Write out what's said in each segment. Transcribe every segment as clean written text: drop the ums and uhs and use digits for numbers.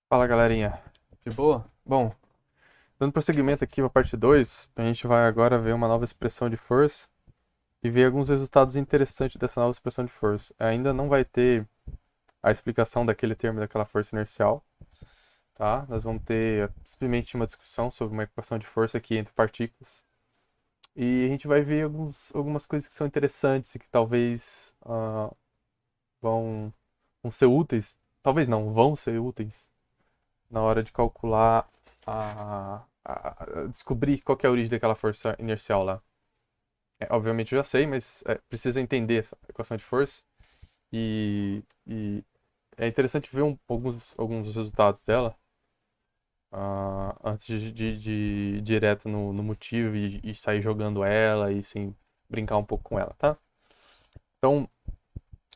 Fala galerinha, de boa? Bom, dando prosseguimento aqui para a parte 2, a gente vai agora ver uma nova expressão de força e ver alguns resultados interessantes dessa nova expressão de força. Ainda não vai ter a explicação daquele termo daquela força inercial, tá? Nós vamos ter simplesmente uma discussão sobre uma equação de força aqui entre partículas. E a gente vai ver algumas coisas que são interessantes e que talvez vão, vão ser úteis, talvez não, vão ser úteis na hora de calcular descobrir qual que é a origem daquela força inercial lá. Obviamente eu já sei, mas precisa entender essa equação de força e é interessante ver alguns dos resultados dela antes de ir direto no motivo e sair jogando ela e sim brincar um pouco com ela, tá? Então,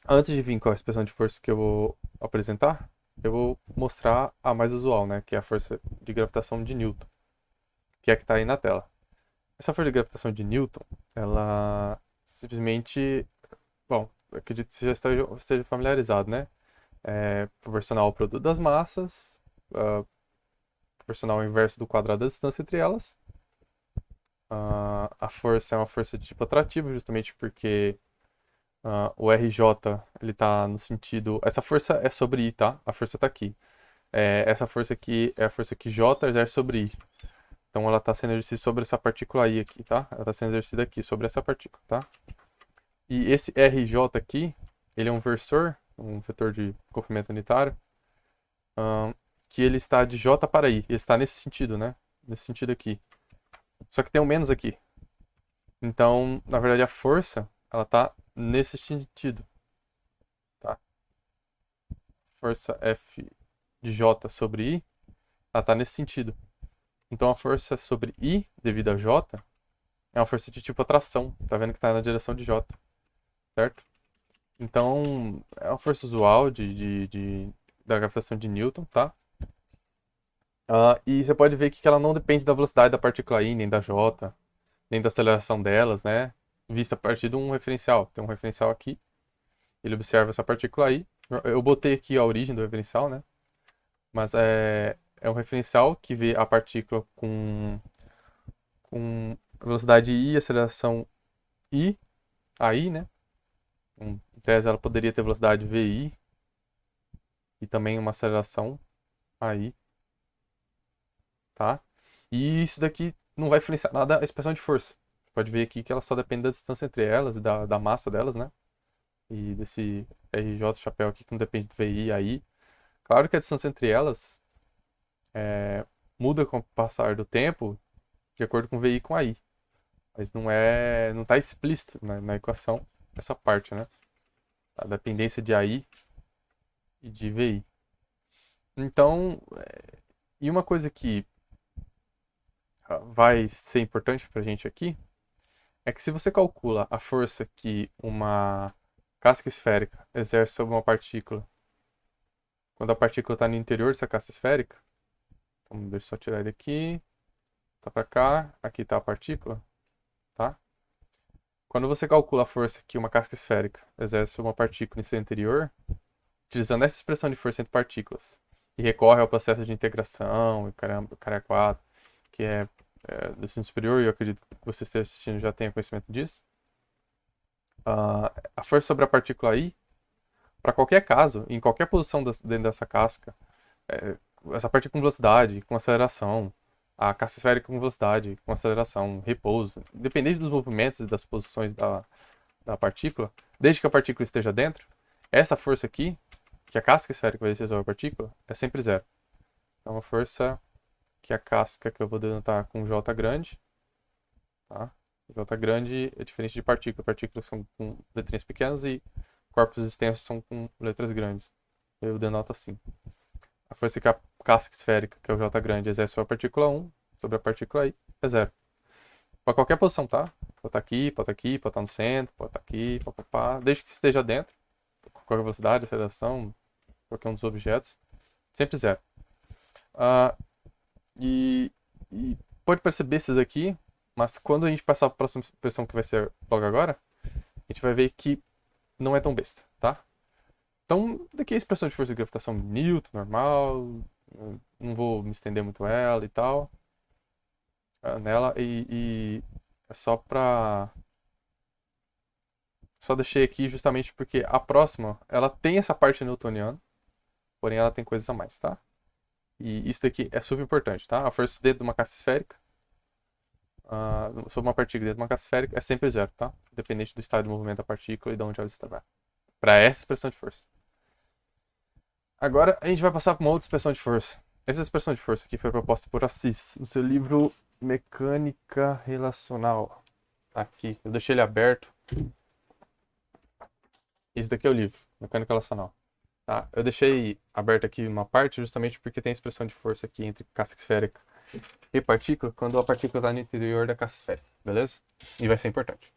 antes de vir com a expressão de força que eu vou apresentar, eu vou mostrar a mais usual, né? Que é a força de gravitação de Newton, que é a que está aí na tela. Essa força de gravitação de Newton, ela simplesmente, bom, eu acredito que você já esteja familiarizado, né? É proporcional ao produto das massas, proporcional ao inverso do quadrado da distância entre elas. A força é uma força de tipo atrativo, justamente porque o RJ ele está no sentido. Essa força é sobre I, tá? A força está aqui. Essa força aqui é a força que J exerce sobre I. Então ela está sendo exercida sobre essa partícula I aqui, tá? Ela está sendo exercida aqui sobre essa partícula, tá? E esse RJ aqui, ele é um versor, um vetor de comprimento unitário, que ele está de J para I. Ele está nesse sentido, né? Nesse sentido aqui. Só que tem um menos aqui. Então, na verdade, a força, ela está nesse sentido, tá? Força F de J sobre I, ela está nesse sentido. Então, a força sobre I, devido a J, é uma força de tipo atração. Tá vendo que está na direção de J, certo? Então, é uma força usual da gravitação de Newton, tá? E você pode ver que ela não depende da velocidade da partícula I, nem da J, nem da aceleração delas, né? Vista a partir de um referencial. Tem um referencial aqui, ele observa essa partícula I. Eu botei aqui a origem do referencial, né? Mas é um referencial que vê a partícula com velocidade I, aceleração I, AI, né? Em tese, ela poderia ter velocidade VI e também uma aceleração AI, tá? E isso daqui não vai influenciar nada a expressão de força. Você pode ver aqui que ela só depende da distância entre elas e da massa delas, né? E desse RJ chapéu aqui que não depende do VI aí. Claro que a distância entre elas muda com o passar do tempo de acordo com o VI com AI. Mas não está explícito na equação essa parte, né? A dependência de AI e de VI. Então, e uma coisa que vai ser importante para a gente aqui é que se você calcula a força que uma casca esférica exerce sobre uma partícula quando a partícula está no interior dessa casca esférica, então deixa eu só tirar ele aqui, tá para cá, aqui está a partícula, tá? Quando você calcula a força que uma casca esférica exerce sobre uma partícula em seu interior, utilizando essa expressão de força entre partículas, e recorre ao processo de integração, e caramba, caralho, quatro, que do ensino superior, e eu acredito que você esteja assistindo já tenha conhecimento disso. A força sobre a partícula I, para qualquer caso, em qualquer posição dentro dessa casca, é, essa partícula com velocidade, com aceleração, a casca esférica com velocidade, com aceleração, repouso, independente dos movimentos e das posições da partícula, desde que a partícula esteja dentro, essa força aqui, que a casca esférica vai exercer sobre a partícula, é sempre zero. Então, a força que a casca, que eu vou denotar com J grande, tá? J grande é diferente de partícula. Partículas são com letrinhas pequenas e corpos extensos são com letras grandes. Eu denoto assim. A força que a casca esférica, que é o J grande, exerce sobre a partícula 1, sobre a partícula I, é zero. Para qualquer posição, tá? Pode estar aqui, pode estar aqui, pode estar no centro, pode estar aqui, papapá. Desde que esteja dentro, com qualquer velocidade, aceleração, qualquer um dos objetos, sempre zero. Ah, e, e pode perceber esses aqui, mas quando a gente passar para a próxima expressão que vai ser logo agora, a gente vai ver que não é tão besta, tá? Então, daqui a expressão de força de gravitação de Newton, normal, Não vou me estender muito ela e tal. Nela e é só pra. Só deixei aqui justamente porque a próxima, ela tem essa parte newtoniana, porém ela tem coisas a mais, tá? E isso daqui é super importante, tá? A força dentro de uma caixa esférica, sobre uma partícula dentro de uma caixa esférica, é sempre zero, tá? Independente do estado de movimento da partícula e de onde ela está. Para essa expressão de força. Agora a gente vai passar para uma outra expressão de força. Essa expressão de força aqui foi proposta por Assis no seu livro Mecânica Relacional. Tá aqui, eu deixei ele aberto. Esse daqui é o livro, Mecânica Relacional. Tá? Eu deixei aberto aqui uma parte justamente porque tem a expressão de força aqui entre casca esférica e partícula quando a partícula está no interior da casca esférica, beleza? E vai ser importante.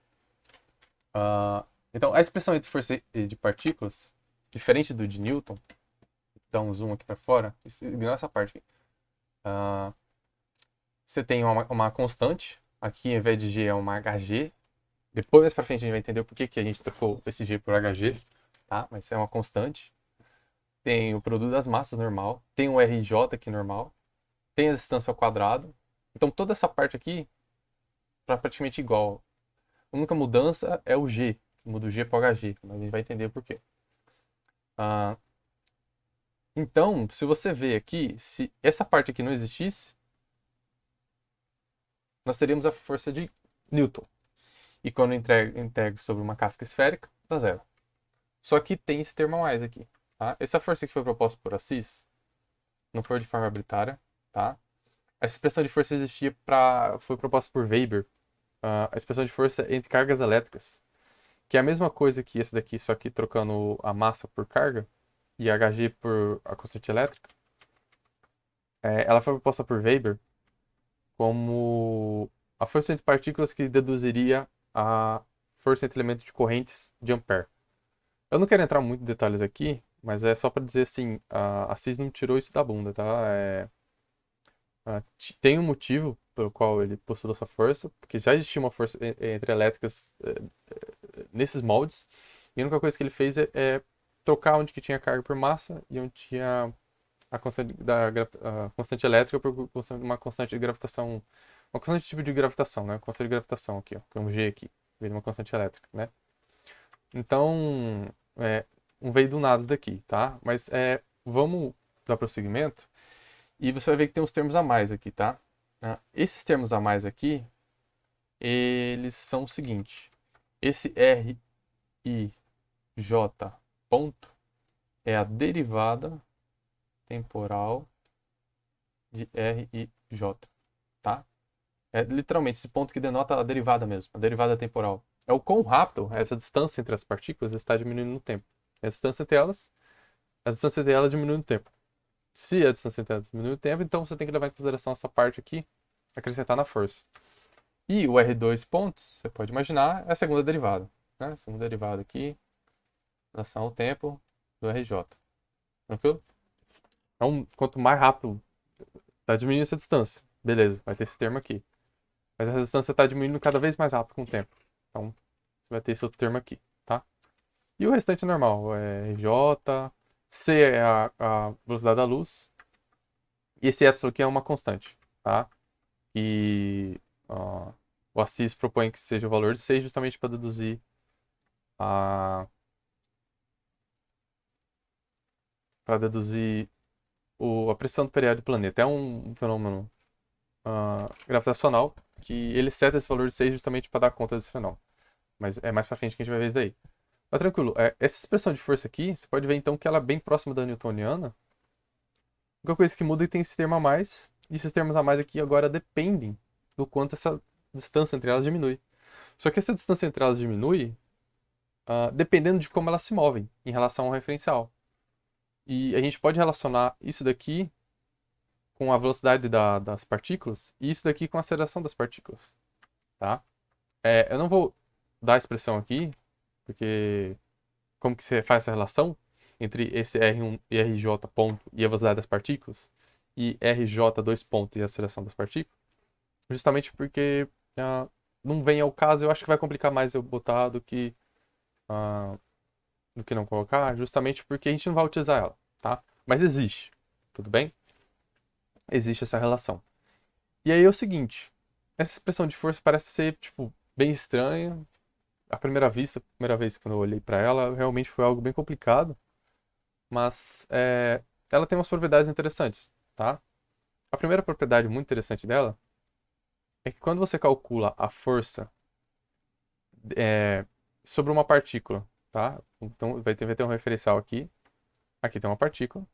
Então, a expressão entre força de partículas, diferente do de Newton, dá um zoom aqui para fora, ignora essa parte aqui. Você tem uma constante, aqui em vez de G é uma HG. Depois, mais para frente, a gente vai entender o porquê que a gente trocou esse G por HG, tá? Mas é uma constante. Tem o produto das massas normal, tem o RJ aqui normal, tem a distância ao quadrado. Então toda essa parte aqui é praticamente igual. A única mudança é o G, muda o G para o HG, mas a gente vai entender o porquê. Então, se você vê aqui, se essa parte aqui não existisse, nós teríamos a força de Newton. E quando integro sobre uma casca esférica, dá zero. Só que tem esse termo a mais aqui. Tá? Essa força que foi proposta por Assis não foi de forma arbitrária. Tá? Essa expressão de força foi proposta por Weber. A expressão de força entre cargas elétricas, que é a mesma coisa que esse daqui, só que trocando a massa por carga e a Hg por a constante elétrica. Ela foi proposta por Weber como a força entre partículas que deduziria a força entre elementos de correntes de Ampère. Eu não quero entrar muito em detalhes aqui, mas é só para dizer assim, a Assis não tirou isso da bunda, tá? Tem um motivo pelo qual ele postulou essa força, porque já existia uma força entre elétricas nesses moldes, e a única coisa que ele fez é trocar onde que tinha carga por massa e onde tinha a constante elétrica por uma constante de gravitação, uma constante tipo de gravitação, né? Constante de gravitação aqui, ó, que é um G aqui, veio de uma constante elétrica, né? Então, não veio do nada isso daqui, tá? Mas vamos dar prosseguimento e você vai ver que tem uns termos a mais aqui, tá? Esses termos a mais aqui, eles são o seguinte. Esse R, I, J, ponto, é a derivada temporal de R, I, J, tá? É literalmente esse ponto que denota a derivada mesmo, a derivada temporal. É o quão rápido essa distância entre as partículas está diminuindo no tempo. A distância entre elas diminui no tempo. Se a distância entre elas diminui no tempo, então você tem que levar em consideração essa parte aqui, acrescentar na força. E o R2 pontos, você pode imaginar, é a segunda derivada. Né? A segunda derivada aqui, em relação ao tempo do RJ. Tranquilo? Então, quanto mais rápido está diminuindo essa distância, beleza, vai ter esse termo aqui. Mas essa distância está diminuindo cada vez mais rápido com o tempo. Então, você vai ter esse outro termo aqui, tá? E o restante é normal, é J, C é a velocidade da luz, e esse epsilon aqui é uma constante, tá? E o Assis propõe que seja o valor de 6 justamente para deduzir a a pressão do periódico do planeta. É um fenômeno gravitacional que ele seta esse valor de 6 justamente para dar conta desse fenômeno. Mas é mais para frente que a gente vai ver isso daí. Mas tranquilo, essa expressão de força aqui, você pode ver então que ela é bem próxima da newtoniana. A única coisa que muda é que tem esse termo a mais, e esses termos a mais aqui agora dependem do quanto essa distância entre elas diminui. Só que essa distância entre elas diminui dependendo de como elas se movem em relação ao referencial. E a gente pode relacionar isso daqui com a velocidade das partículas e isso daqui com a aceleração das partículas. Tá? Eu não vou dar a expressão aqui, porque como que você faz essa relação entre esse R1 e RJ ponto e a velocidade das partículas e RJ 2 ponto e a aceleração das partículas, justamente porque não vem ao caso, eu acho que vai complicar mais eu botar ah, do que não colocar, justamente porque a gente não vai utilizar ela, tá? Mas existe, tudo bem? existe essa relação. E aí é o seguinte, essa expressão de força parece ser, tipo, bem estranha. À primeira vista, a primeira vez quando eu olhei para ela, realmente foi algo bem complicado, mas ela tem umas propriedades interessantes, tá? A primeira propriedade muito interessante dela é que quando você calcula a força sobre uma partícula, tá? Então vai ter um referencial aqui, aqui tem uma partícula,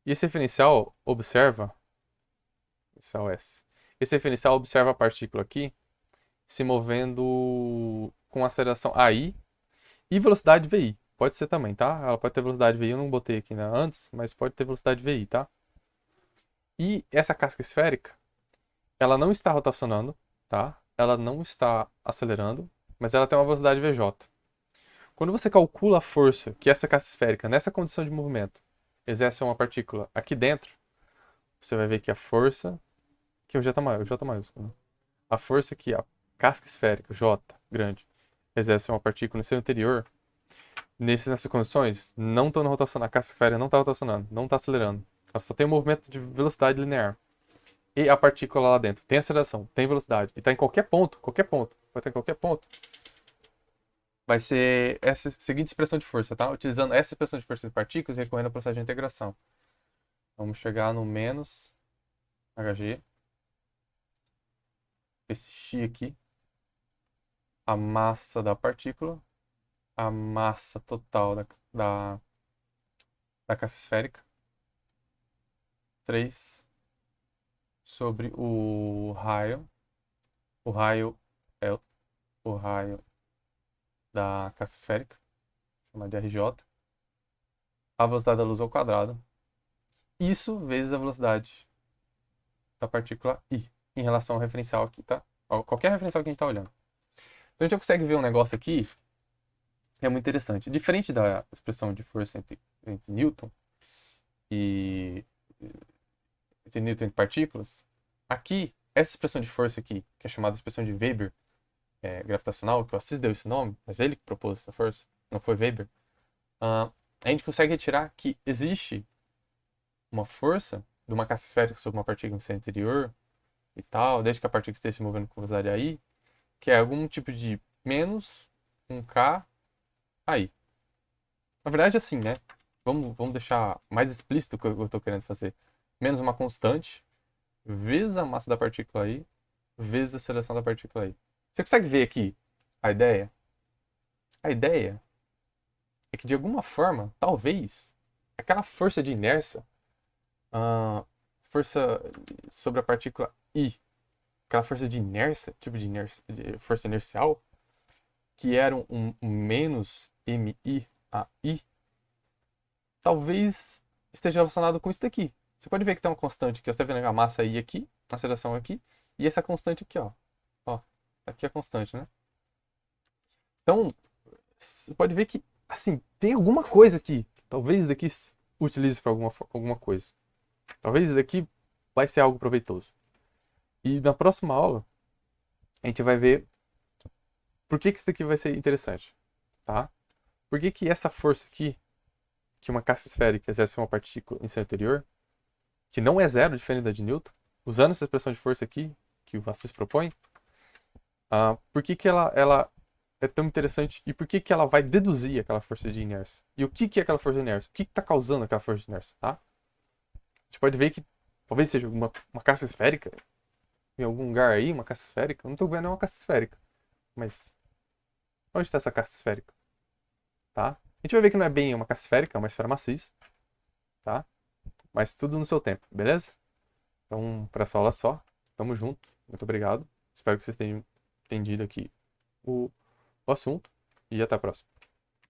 e esse referencial observa, referencial S, esse referencial observa a partícula aqui se movendo com aceleração AI e velocidade VI. Pode ser também, tá? Ela pode ter velocidade VI, eu não botei aqui, né, antes, mas pode ter velocidade VI, tá? E essa casca esférica, ela não está rotacionando, tá? Ela não está acelerando, mas ela tem uma velocidade VJ. Quando você calcula a força que essa casca esférica, nessa condição de movimento, exerce a uma partícula aqui dentro, você vai ver que a força, que é o J maiúsculo, o J maiúsculo, né? A força que a casca esférica, J, grande, exerce a uma partícula no seu interior, nessas condições, não estão rotacionando, a casca esférica não está rotacionando, não está acelerando. Ela só tem um movimento de velocidade linear. E a partícula lá dentro tem aceleração, tem velocidade, e está em qualquer ponto, vai estar em qualquer ponto, vai ser essa seguinte expressão de força, tá? Utilizando essa expressão de força de partículas e recorrendo ao processo de integração. Vamos chegar no menos Hg, esse X aqui, a massa da partícula, a massa total da caixa esférica, 3 sobre o raio é o raio da caixa esférica, chamado de RJ, a velocidade da luz ao quadrado, isso vezes a velocidade da partícula I, em relação ao referencial aqui, tá? Qualquer referencial que a gente está olhando. Então a gente já consegue ver um negócio aqui que é muito interessante. Diferente da expressão de força entre Newton e entre Newton e partículas, aqui, essa expressão de força aqui, que é chamada expressão de Weber gravitacional, que o Assis deu esse nome, mas ele que propôs essa força, não foi Weber, a gente consegue retirar que existe uma força de uma caixa esférica sobre uma partícula no seu interior e tal, desde que a partícula esteja se movendo com velocidade aí, que é algum tipo de menos um K aí. Na verdade, assim, né? Vamos deixar mais explícito o que eu estou querendo fazer. Menos uma constante, vezes a massa da partícula aí, vezes a aceleração da partícula aí. Você consegue ver aqui a ideia? A ideia é que, de alguma forma, talvez, aquela força de inércia, força sobre a partícula I, aquela força de inércia, tipo de inércia, de força inercial, que era um menos MI a I, talvez esteja relacionado com isso daqui. Você pode ver que tem uma constante aqui, você está vendo a massa I aqui, a aceleração aqui, e essa constante aqui, ó. Ó, aqui é a constante, né? Então, você pode ver que, assim, tem alguma coisa aqui. Talvez isso daqui utilize para alguma coisa. Talvez isso daqui vai ser algo proveitoso. E na próxima aula, a gente vai ver por que isso daqui vai ser interessante, tá? Por que essa força aqui, que uma caixa esférica exerce uma partícula em seu interior, que não é zero, diferente da de Newton, usando essa expressão de força aqui, que o Assis propõe, por que ela é tão interessante e por que ela vai deduzir aquela força de inércia? E o que é aquela força de inércia? O que está causando aquela força de inércia, tá? A gente pode ver que talvez seja uma caixa esférica, em algum lugar aí, uma caixa esférica. Eu não estou vendo uma caixa esférica, mas onde está essa caixa esférica? Tá? A gente vai ver que não é bem uma caixa esférica, é uma esfera maciça, tá? Mas tudo no seu tempo, beleza? Então, para essa aula só, tamo junto, muito obrigado. Espero que vocês tenham entendido aqui o assunto e até a próxima.